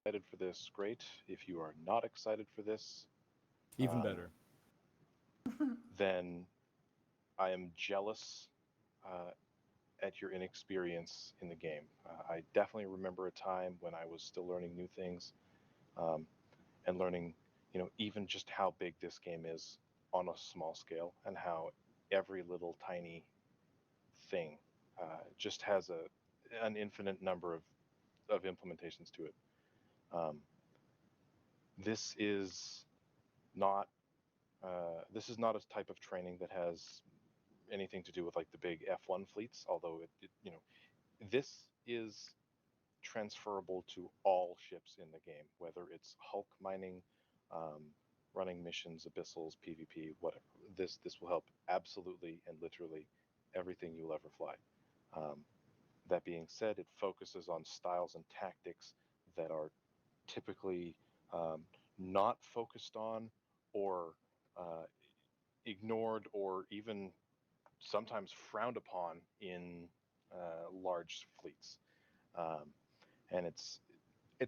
Excited for this, great. If you are not excited for this, Even better. then I am jealous uh, at your inexperience in the game. I definitely remember a time when I was still learning new things, um, and learning, even just how big this game is on a small scale, and how every little tiny thing just has an infinite number of implementations to it. Um, this is not this is not a type of training that has anything to do with like the big F1 fleets, although this is transferable to all ships in the game, whether it's Hulk mining, um, running missions, abyssals, PvP, whatever. This will help absolutely and literally everything you'll ever fly. Um, that being said, it focuses on styles and tactics that are typically um, not focused on, or uh, ignored, or even sometimes frowned upon in large fleets. Um, and it's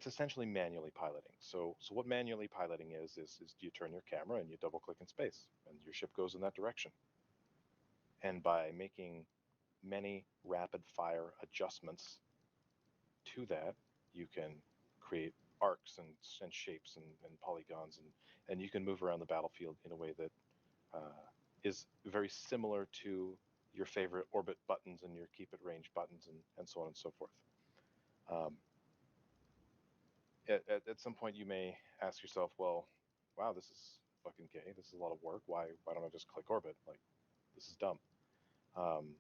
essentially manually piloting. So what manually piloting is you turn your camera and you double click in space, and your ship goes in that direction. And by making many rapid fire adjustments to that, you can create arcs and shapes and polygons, and you can move around the battlefield in a way that is very similar to your favorite orbit buttons and your keep at range buttons, and so on and so forth. Um, at some point, you may ask yourself, well, wow, this is fucking gay. This is a lot of work. Why don't I just click orbit? Like, this is dumb. Um,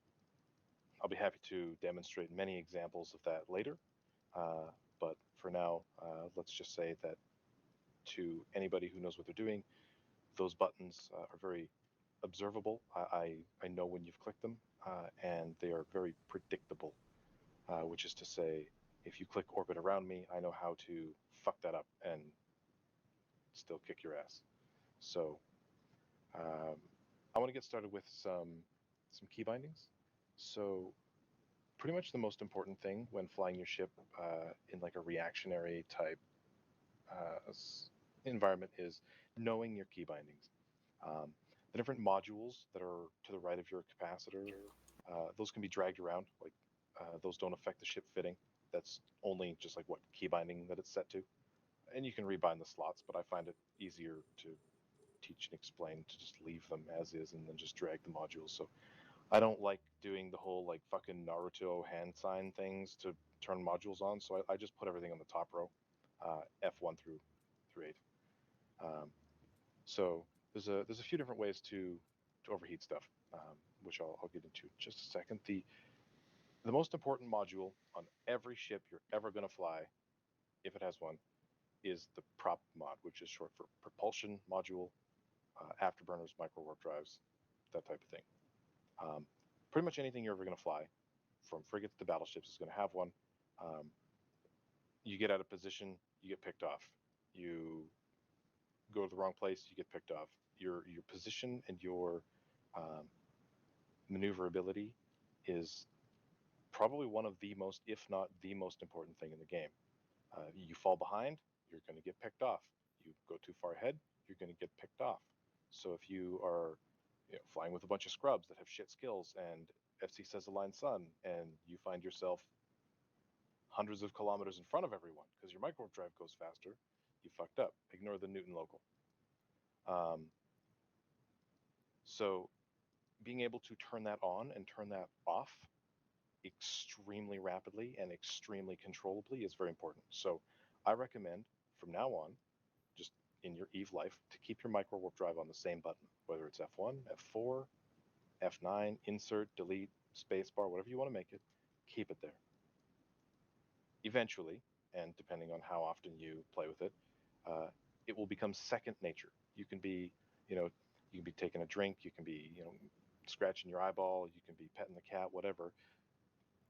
I'll be happy to demonstrate many examples of that later. Uh, but for now, let's just say that to anybody who knows what they're doing, those buttons are very observable. I know when you've clicked them, and they are very predictable, which is to say, if you click orbit around me, I know how to fuck that up and still kick your ass. So um, I want to get started with some key bindings. So pretty much the most important thing when flying your ship in like a reactionary type uh, environment is knowing your key bindings. Um, the different modules that are to the right of your capacitor, those can be dragged around. Like those don't affect the ship fitting. That's only just like what key binding that it's set to. And you can rebind the slots, but I find it easier to teach and explain to just leave them as is and then just drag the modules. So I don't like doing the whole like fucking Naruto hand sign things to turn modules on. So I just put everything on the top row, F1 through 8. Um, so there's a few different ways to overheat stuff, which I'll get into in just a second. The most important module on every ship you're ever going to fly, if it has one, is the prop mod, which is short for propulsion module, afterburners, micro warp drives, that type of thing. Um, Pretty much anything you're ever going to fly, from frigates to battleships, is going to have one. Um, you get out of position, you get picked off. You go to the wrong place, you get picked off. Your position and your um, maneuverability is probably one of the most, if not the most important thing in the game. You fall behind, you're going to get picked off. You go too far ahead, you're going to get picked off. So if you are flying with a bunch of scrubs that have shit skills, and FC says align sun, and you find yourself hundreds of kilometers in front of everyone because your micro drive goes faster, you fucked up. Ignore the Newton local. Um, so being able to turn that on and turn that off extremely rapidly and extremely controllably is very important. So I recommend from now on, just in your Eve life, to keep your micro warp drive on the same button, whether it's F1, F4, F9, insert, delete, spacebar, whatever you want to make it, keep it there. Eventually, and depending on how often you play with it, uh, it will become second nature. You can be, you know, you can be taking a drink, you can be, scratching your eyeball, you can be petting the cat, whatever.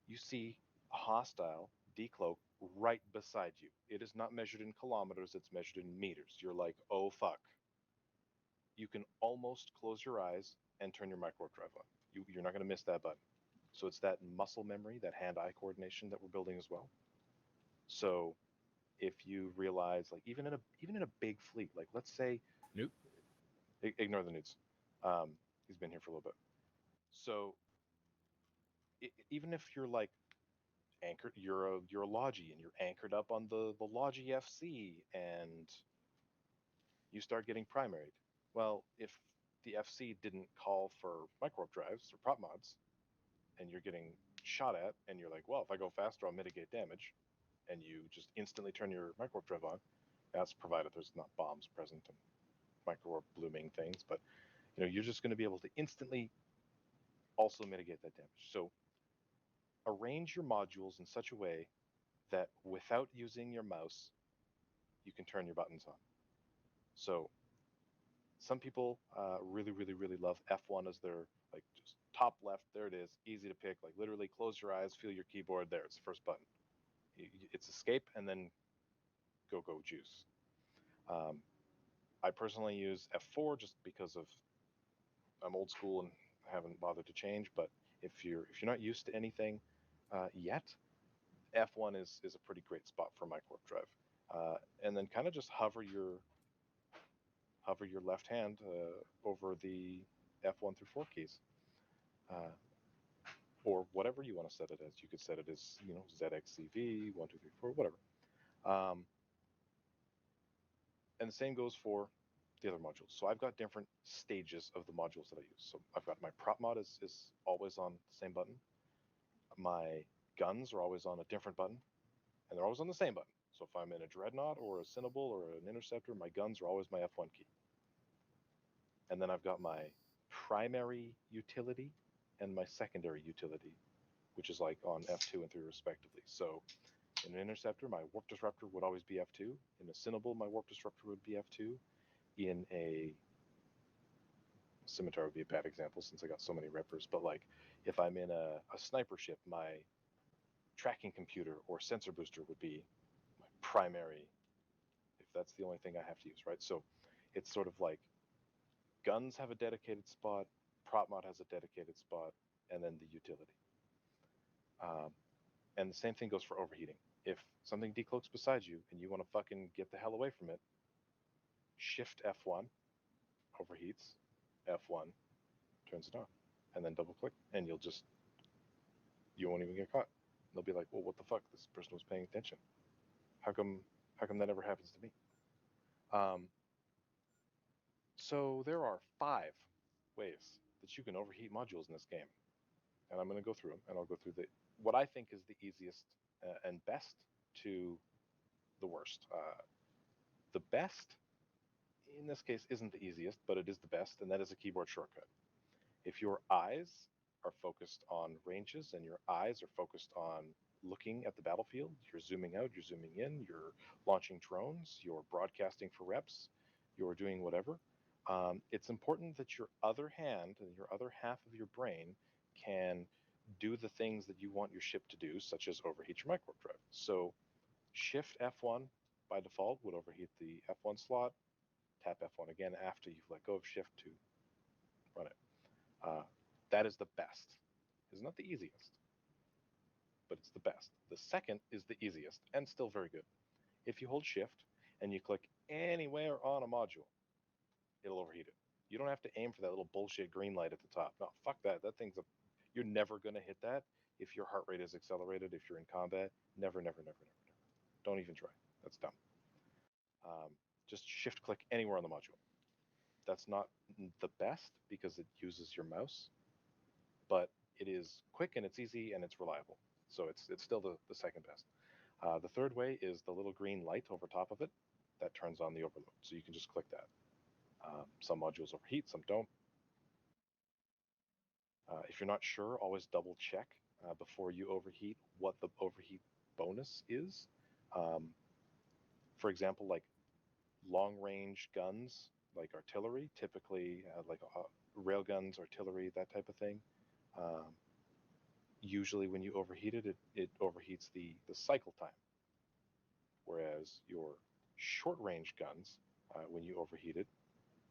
You see a hostile decloak right beside you. It is not measured in kilometers, it's measured in meters. You're like, oh fuck. You can almost close your eyes and turn your micro drive on. You're not going to miss that button. So it's that muscle memory, that hand-eye coordination that we're building as well. So if you realize, like, even in a big fleet, like, let's say, Nope. ignore the nudes. He's been here for a little bit. So even if you're like anchored, you're a Logi and you're anchored up on the Logi FC, and you start getting primaried. Well, if the FC didn't call for micro drives or prop mods, and you're getting shot at, and you're like, well, if I go faster, I'll mitigate damage, and you just instantly turn your micro drive on. That's provided there's not bombs present and micro blooming things, but you're just going to be able to instantly also mitigate that damage. So arrange your modules in such a way that without using your mouse, you can turn your buttons on. So some people really, really, really love F1 as their, like, just top left. There it is, easy to pick. Like, literally, close your eyes, feel your keyboard. There, it's the first button. It's escape and then go juice. Um, I personally use F4 just because of I'm old school and haven't bothered to change. But if you're not used to anything yet, F1 is a pretty great spot for mic warp drive. And then kind of just hover your left hand over the F1 through 4 keys, uh, or whatever you want to set it as. You could set it as ZXCV 1 2 3 4 whatever. Um, and the same goes for the other modules. So I've got different stages of the modules that I use. So I've got my prop mod is always on the same button. My guns are always on a different button, and they're always on the same button. So if I'm in a Dreadnought or a Cinnable or an Interceptor, my guns are always my F1 key. And then I've got my primary utility and my secondary utility, which is like on F2 and 3 respectively. So in an Interceptor, my Warp Disruptor would always be F2. In a Cinnable, my Warp Disruptor would be F2. In a Scimitar would be a bad example since I got so many rippers, but like if I'm in a sniper ship, my tracking computer or sensor booster would be my primary, if that's the only thing I have to use, right? So it's sort of like guns have a dedicated spot, prop mod has a dedicated spot, and then the utility. And the same thing goes for overheating. If something decloaks beside you and you want to fucking get the hell away from it, shift F1 overheats, F1 turns it on, and then double click, and you won't even get caught. They'll be like, well, what the fuck? This person was paying attention. How come that never happens to me? So there are 5 ways that you can overheat modules in this game, and I'm going to go through them, and I'll go through what I think is the easiest and best to the worst. The best in this case isn't the easiest, but it is the best, and that is a keyboard shortcut. If your eyes are focused on ranges and your eyes are focused on looking at the battlefield, you're zooming out, you're zooming in, you're launching drones, you're broadcasting for reps, you're doing whatever, it's important that your other hand and your other half of your brain can do the things that you want your ship to do, such as overheat your micro drive. So shift F1 by default would overheat the F1 slot. Tap F1 again after you've let go of shift to run it. That is the best. It's not the easiest, but it's the best. The second is the easiest and still very good. If you hold shift and you click anywhere on a module, it'll overheat it. You don't have to aim for that little bullshit green light at the top. No, fuck that. You're never going to hit that if your heart rate is accelerated, if you're in combat. Never, never, never, never, never. Don't even try. That's dumb. Just shift click anywhere on the module. That's not the best because it uses your mouse, but it is quick and it's easy and it's reliable. So it's still the second best. The third way is the little green light over top of it that turns on the overload. So you can just click that. Some modules overheat, some don't. If you're not sure, always double check before you overheat what the overheat bonus is. For example, like long range guns, like artillery, typically like railguns, artillery, that type of thing. Usually when you overheat it, it overheats the cycle time. Whereas your short range guns, when you overheat it,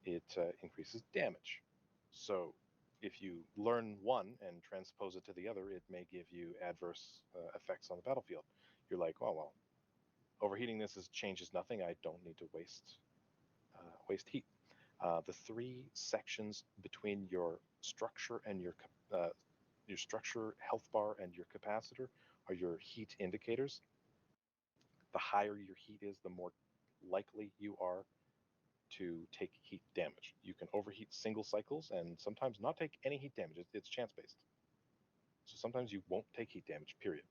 it increases damage. So if you learn one and transpose it to the other, it may give you adverse effects on the battlefield. You're like, oh, well, Overheating this changes nothing. I don't need to waste heat. The three sections between your structure and your structure, health bar, and your capacitor are your heat indicators. The higher your heat is, the more likely you are to take heat damage. You can overheat single cycles and sometimes not take any heat damage. It's chance based. So sometimes you won't take heat damage, period.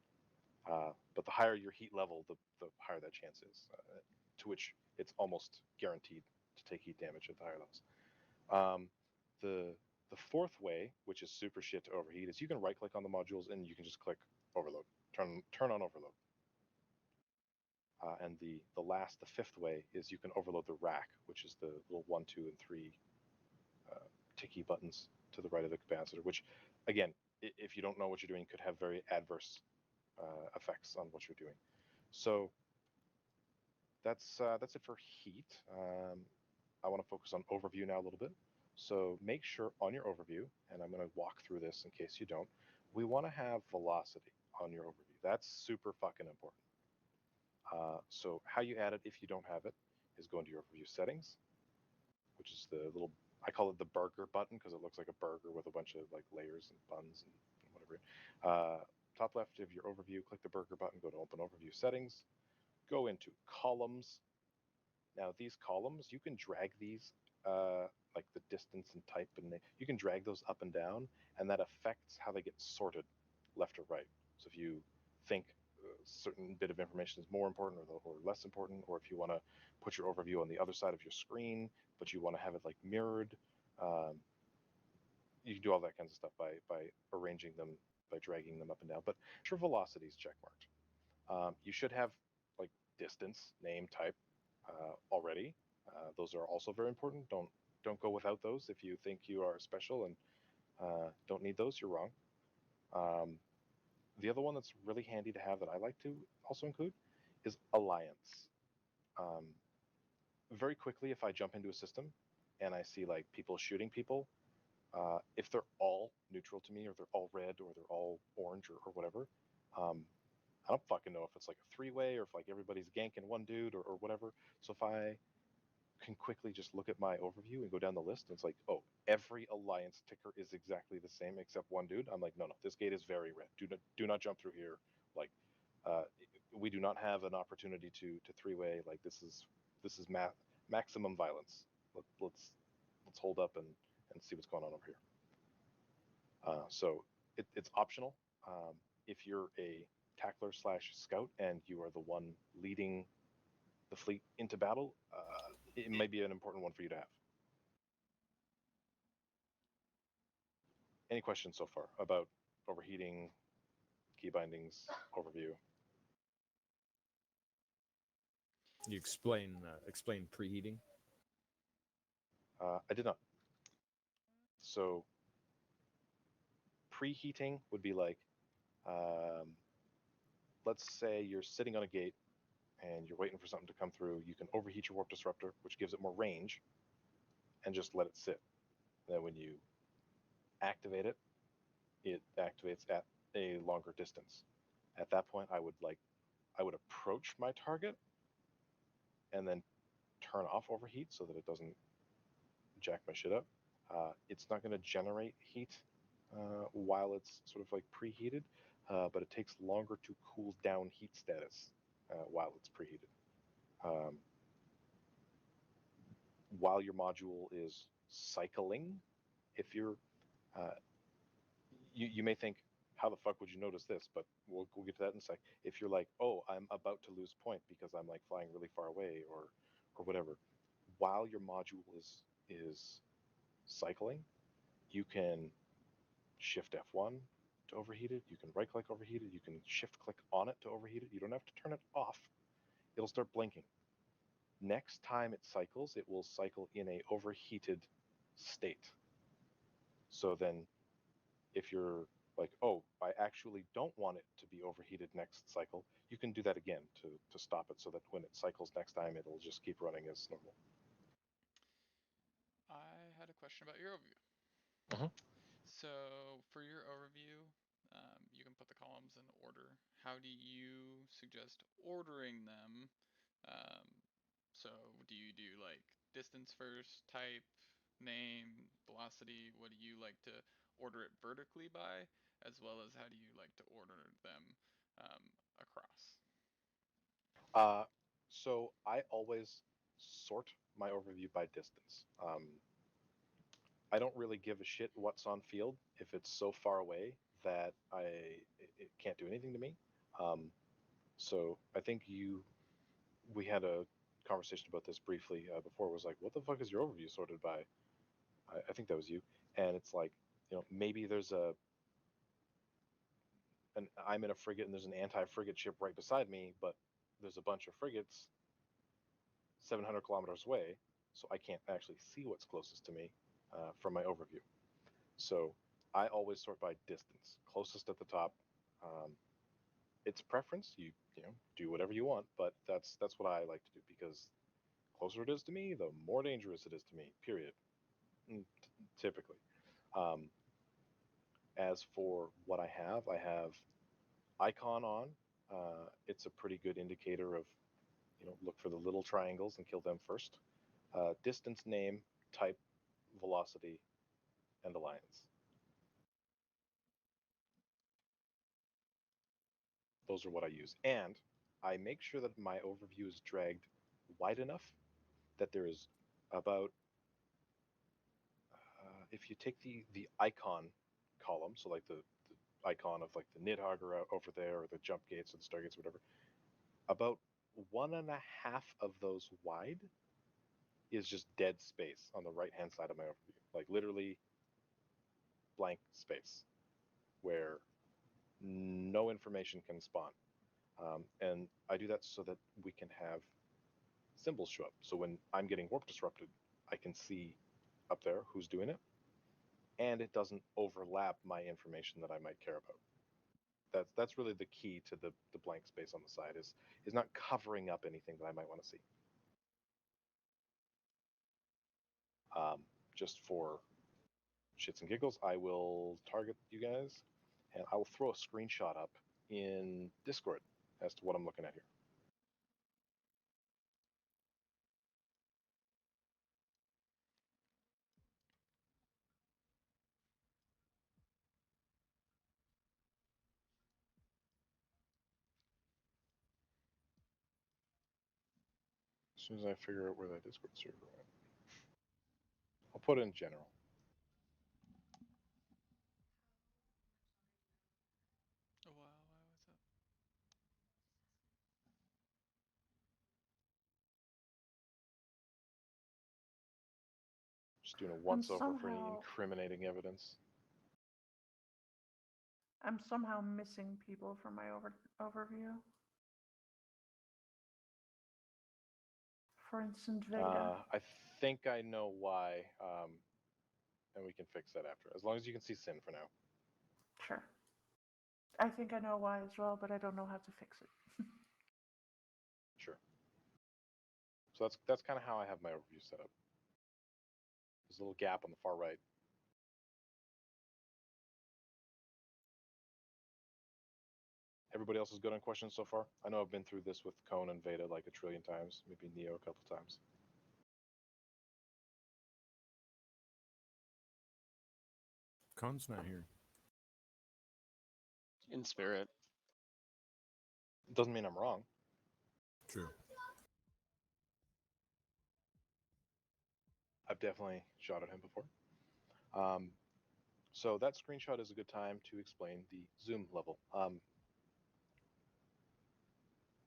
But the higher your heat level, the higher that chance is, to which it's almost guaranteed to take heat damage at the higher levels. The fourth way, which is super shit to overheat, is you can right click on the modules and you can just click overload, turn on overload. And the fifth way is you can overload the rack, which is the little 1, 2, and 3 ticky buttons to the right of the capacitor, which, again, if you don't know what you're doing, could have very adverse effects on what you're doing. So that's it for heat. I want to focus on overview now a little bit. So make sure on your overview, and I'm going to walk through this in case you don't, we want to have velocity on your overview. That's super fucking important. So how you add it if you don't have it is go into your overview settings, which is the little, I call it the burger button because it looks like a burger with a bunch of like layers and buns and whatever. Top left of your overview, click the burger button, go to open overview settings, go into columns. Now these columns, you can drag these, like the distance and type, and you can drag those up and down, and that affects how they get sorted left or right. So if you think a certain bit of information is more important or less important, or if you want to put your overview on the other side of your screen, but you want to have it like mirrored, you can do all that kinds of stuff by arranging them, by dragging them up and down. But your velocity is check marked. You should have like distance, name, type already. Those are also very important. Don't go without those if you think you are special and don't need those. You're wrong. The other one that's really handy to have that I like to also include is alliance. Very quickly, if I jump into a system and I see like people shooting people, if they're all neutral to me, or they're all red, or they're all orange, or whatever, I don't fucking know if it's like a three-way or if like everybody's ganking one dude or whatever. So if I can quickly just look at my overview and go down the list, and it's like, oh, every alliance ticker is exactly the same except one dude. I'm like, no, this gate is very red. Do not jump through here. Like, we do not have an opportunity to three-way. Like this is maximum violence. Let's hold up and see what's going on over here. So it's optional. If you're a tackler / scout and you are the one leading the fleet into battle, it may be an important one for you to have. Any questions so far about overheating, key bindings, overview? You explain preheating. I did not. So preheating would be like, let's say you're sitting on a gate and you're waiting for something to come through. You can overheat your warp disruptor, which gives it more range, and just let it sit. Then when you activate it, it activates at a longer distance. At that point, I would approach my target and then turn off overheat so that it doesn't jack my shit up. It's not going to generate heat while it's sort of like preheated, but it takes longer to cool down heat status while it's preheated. While your module is cycling, if you're, you may think, how the fuck would you notice this? But we'll get to that in a sec. If you're like, oh, I'm about to lose point because I'm like flying really far away or whatever, while your module is cycling, you can shift F1 to overheat it. You can right click overheat it. You can shift click on it to overheat it. You don't have to turn it off. It'll start blinking. Next time it cycles, it will cycle in a overheated state. So then if you're like, oh, I actually don't want it to be overheated next cycle, you can do that again to stop it so that when it cycles next time, it'll just keep running as normal. I had a question about your overview. Mhm. So for your overview, you can put the columns in order. How do you suggest ordering them? So do you do like distance first, type, name, velocity? What do you like to order it vertically by, as well as how do you like to order them across? So I always sort my overview by distance. I don't really give a shit what's on field if it's so far away that it can't do anything to me. Um, so I think we had a conversation about this briefly before. It was like, what the fuck is your overview sorted by? I think that was you. And it's like, maybe there's I'm in a frigate and there's an anti-frigate ship right beside me, but there's a bunch of frigates 700 kilometers away, so I can't actually see what's closest to me from my overview. So I always sort by distance, closest at the top. Um, it's preference. You do whatever you want, but that's what I like to do because closer it is to me, the more dangerous it is to me. Period. Typically. Um, as for what I have icon on. It's a pretty good indicator of, look for the little triangles and kill them first. Distance, name, type, velocity, and alliance. Those are what I use. And I make sure that my overview is dragged wide enough that there is about, if you take the icon column, so like the icon of like the Nidhogger over there, or the jump gates or the stargates or whatever, about 1.5 of those wide is just dead space on the right hand side of my overview. Like literally blank space where no information can spawn. And I do that so that we can have symbols show up. So when I'm getting warp disrupted, I can see up there who's doing it, and it doesn't overlap my information that I might care about. That's really the key to the blank space on the side is not covering up anything that I might want to see. Just for shits and giggles, I will target you guys, and I will throw a screenshot up in Discord as to what I'm looking at here. As soon as I figure out where that Discord server went, I'll put it in general. Oh wow, wow, what's up? Just doing a I'm once over for any somehow incriminating evidence. I'm somehow missing people from my overview. For instance, Veda. I think I know why, and we can fix that after. As long as you can see Sin for now. Sure. I think I know why as well, but I don't know how to fix it. Sure. So that's kind of how I have my overview set up. There's a little gap on the far right. Everybody else is good on questions so far? I know I've been through this with Cone and Veda like a trillion times, maybe Neo a couple times. Khan's not here. In spirit. It doesn't mean I'm wrong. True. I've definitely shot at him before. So that screenshot is a good time to explain the zoom level.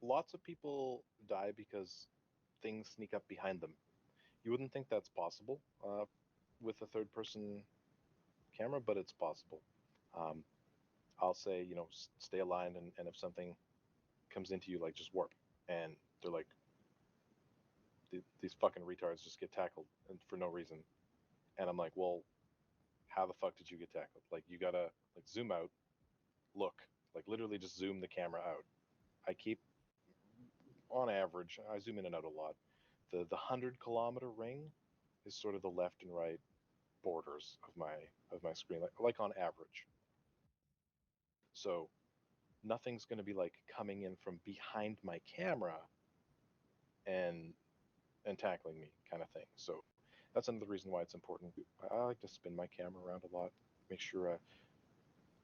Lots of people die because things sneak up behind them. You wouldn't think that's possible with a third-person camera, but it's possible. I'll say, stay aligned, and if something comes into you, like just warp, and they're like, these fucking retards just get tackled and for no reason, and I'm like, well, how the fuck did you get tackled? Like, you gotta like zoom out, look, like literally just zoom the camera out. I keep, on average, I zoom in and out a lot. The 100-kilometer ring is sort of the left and right borders of my screen, like on average. So nothing's going to be like coming in from behind my camera and tackling me, kind of thing. So that's another reason why it's important. I like to spin my camera around a lot, make sure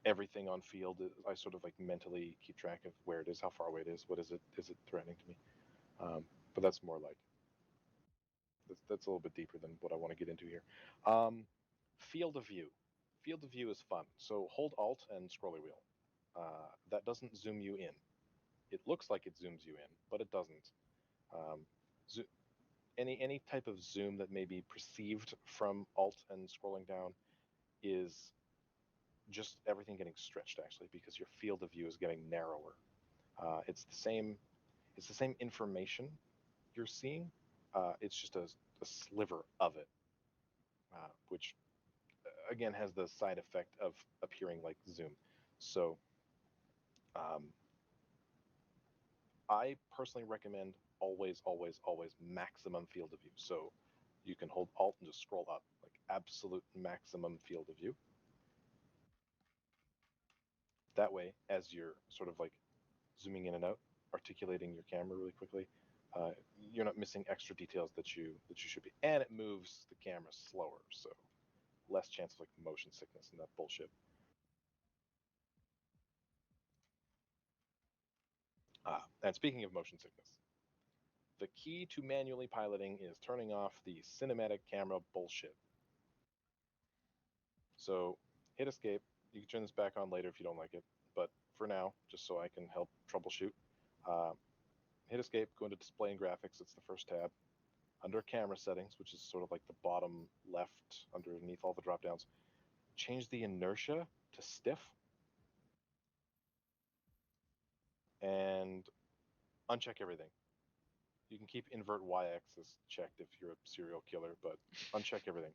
everything on field I sort of like mentally keep track of where it is, how far away it is, what is it threatening to me. But that's more like that's a little bit deeper than what I want to get into here. Field of view. Field of view is fun. So hold Alt and scrolly wheel. That doesn't zoom you in. It looks like it zooms you in, but it doesn't. Um, zo- any type of zoom that may be perceived from Alt and scrolling down is just everything getting stretched, actually, because your field of view is getting narrower. It's the same. It's the same information you're seeing. It's just a sliver of it, which again has the side effect of appearing like zoom. So I personally recommend always, always, always maximum field of view. So you can hold Alt and just scroll up, like absolute maximum field of view. That way, as you're sort of like zooming in and out, articulating your camera really quickly, you're not missing extra details that you should be. And it moves the camera slower, so less chance of like motion sickness and that bullshit. And speaking of motion sickness, the key to manually piloting is turning off the cinematic camera bullshit. So hit escape. You can turn this back on later if you don't like it, but for now, just so I can help troubleshoot, hit escape, go into display and graphics. It's the first tab. Under camera settings, which is sort of like the bottom left underneath all the drop downs, change the inertia to stiff and uncheck everything. You can keep invert y-axis checked if you're a serial killer, but uncheck everything.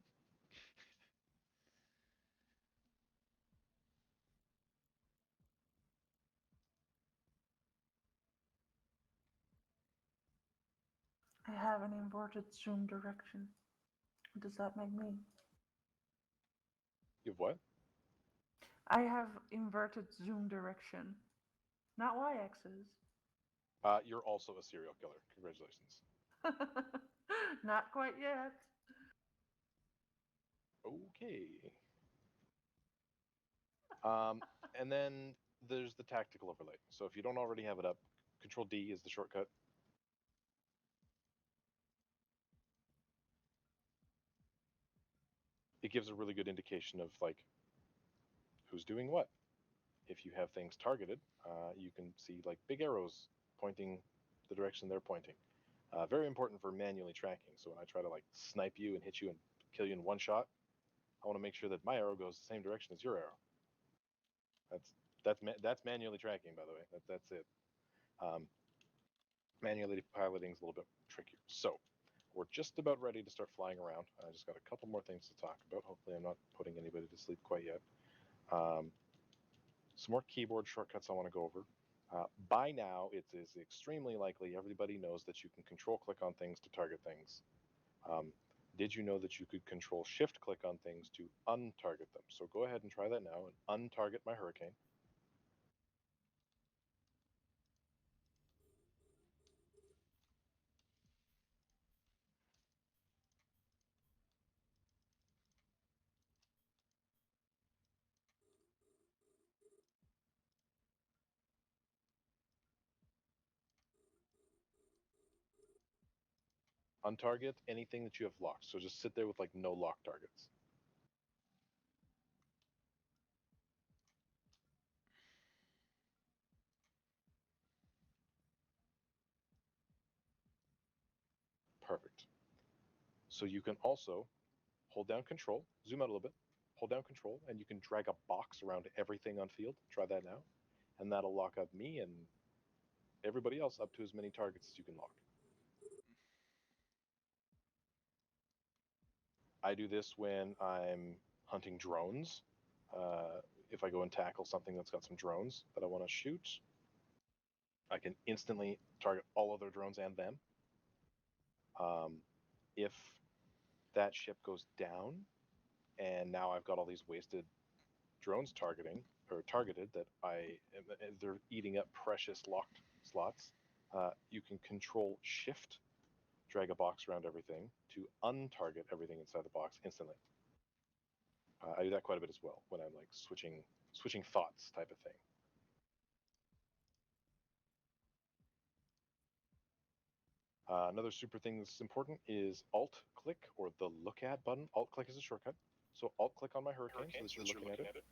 I have an inverted zoom direction. What does that make me? You have what? I have inverted zoom direction. Not y-axis. You're also a serial killer. Congratulations. Not quite yet. Okay. And then there's the tactical overlay. So if you don't already have it up, Control D is the shortcut. It gives a really good indication of like who's doing what. If you have things targeted, you can see like big arrows pointing the direction they're pointing. Very important for manually tracking. So when I try to like snipe you and hit you and kill you in one shot, I want to make sure that my arrow goes the same direction as your arrow. That's manually tracking, by the way. That's it. Manually piloting is a little bit trickier. So we're just about ready to start flying around. I just got a couple more things to talk about. Hopefully I'm not putting anybody to sleep quite yet. Some more keyboard shortcuts I want to go over. By now, it is extremely likely everybody knows that you can control click on things to target things. Did you know that you could control shift click on things to untarget them? So go ahead and try that now and untarget my hurricane. Untarget anything that you have locked. So just sit there with like no lock targets. Perfect. So you can also hold down control, zoom out a little bit, hold down control, and you can drag a box around everything on field. Try that now. And that'll lock up me and everybody else up to as many targets as you can lock. I do this when I'm hunting drones. If I go and tackle something that's got some drones that I want to shoot, I can instantly target all other drones and them. If that ship goes down and now I've got all these wasted drones targeting, or targeted that they're eating up precious locked slots, you can Control Shift, drag a box around everything to untarget everything inside the box instantly. I do that quite a bit as well when I'm like switching thoughts type of thing. Another super thing that's important is Alt click, or the look at button. Alt click is a shortcut. So Alt click on my Hurricane so that you're looking at it.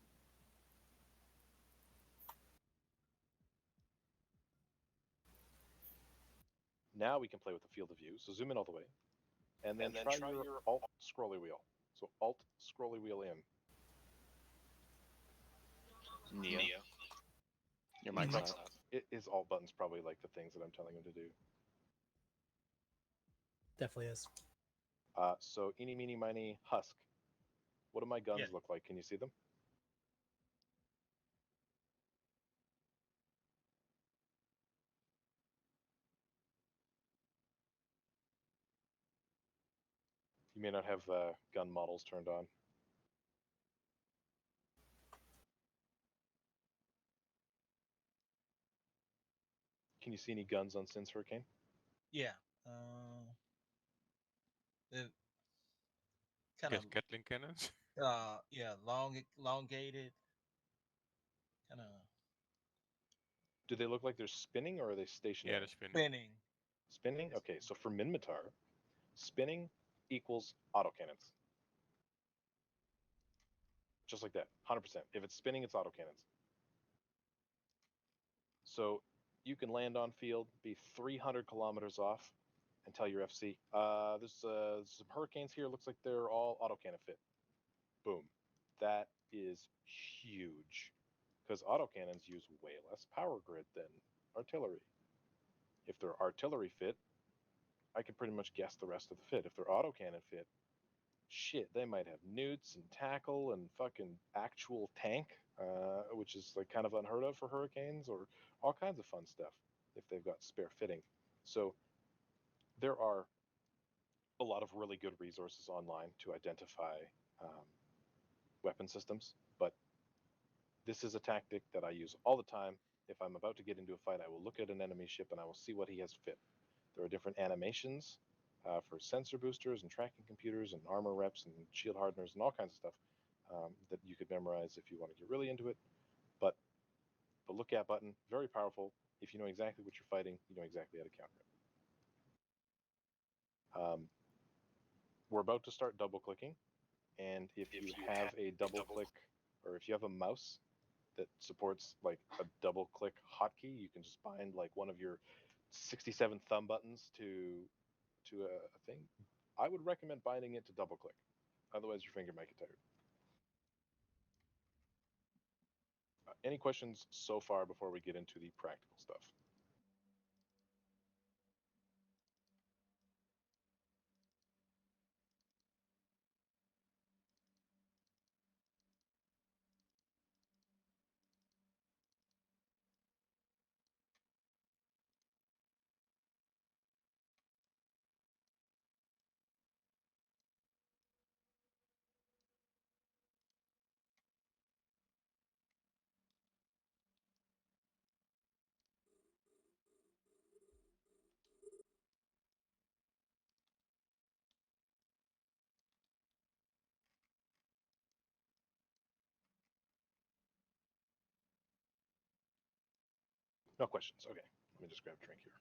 Now we can play with the field of view. So zoom in all the way, and then try your Alt scrolly wheel. So Alt scrolly wheel in. Neo. Your mic's loud. It is all buttons probably like the things that I'm telling him to do. Definitely is. So eeny, meeny, miny, husk. What do my guns look like? Can you see them? You may not have gun models turned on. Can you see any guns on Sin's Hurricane? Yeah. It kind of Gatling cannons. yeah, elongated. Kind of Do they look like they're spinning, or are they stationary? Yeah, they're spinning. spinning. Spinning? Okay, so for Minmatar, spinning equals autocannons. Just like that, 100%. If it's spinning, it's autocannons. So you can land on field, be 300 kilometers off, and tell your FC, there's some Hurricanes here, looks like they're all autocannon fit. Boom. That is huge, because autocannons use way less power grid than artillery. If they're artillery fit, I can pretty much guess the rest of the fit. If they're autocannon fit, shit, they might have newts and tackle and fucking actual tank, which is like kind of unheard of for Hurricanes, or all kinds of fun stuff if they've got spare fitting. So there are a lot of really good resources online to identify weapon systems, but this is a tactic that I use all the time. If I'm about to get into a fight, I will look at an enemy ship and I will see what he has fit. There are different animations for sensor boosters and tracking computers and armor reps and shield hardeners and all kinds of stuff that you could memorize if you want to get really into it. But the look at button, very powerful. If you know exactly what you're fighting, you know exactly how to counter it. We're about to start double clicking, and if you have a double click, or if you have a mouse that supports like a double click hotkey, you can just bind like one of your 67 thumb buttons to a thing. I would recommend binding it to double click, otherwise your finger might get tired. Any questions so far before we get into the practical stuff? No questions. Okay, let me just grab a drink here.